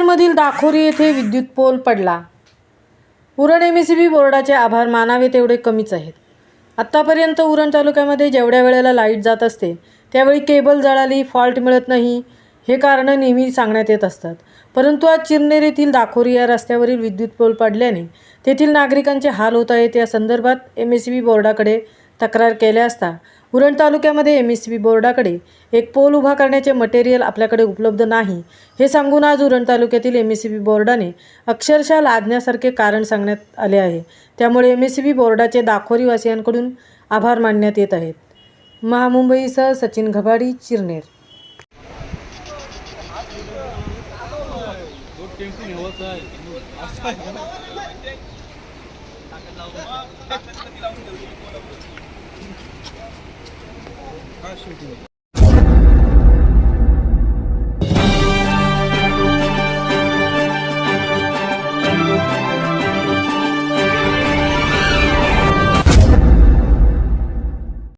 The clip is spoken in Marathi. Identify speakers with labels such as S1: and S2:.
S1: उरणमधील दाखोरी येथे विद्युत पोल पडला. उरण MSEB बोर्डाचे आभार मानावे तेवढे कमीच आहेत. आत्तापर्यंत उरण तालुक्यामध्ये जेवढ्या वेळेला लाईट जात असते त्यावेळी केबल जळाली, फॉल्ट मिळत नाही हे कारणं नेहमी सांगण्यात येत असतात. परंतु आज चिरनेर येथील दाखोरी या रस्त्यावरील विद्युत पोल पडल्याने तेथील नागरिकांचे हाल होत आहेत. या संदर्भात MSEB बोर्डाकडे तक्रार केल्या असता उरण तालुक्यामध्ये MSEB बोर्डाकडे एक पोल उभा करण्याचे मटेरियल आपल्याकडे उपलब्ध नाही हे सांगून आज उरण तालुक्यातील MSEB बोर्डाने अक्षरशः लाजण्यासारखे कारण सांगण्यात आले आहे. त्यामुळे MSEB बोर्डाचे दाखोरी वासियांकडून आभार मानण्यात येत आहेत. महामुंबईसह सचिन घबाडी, चिरनेर.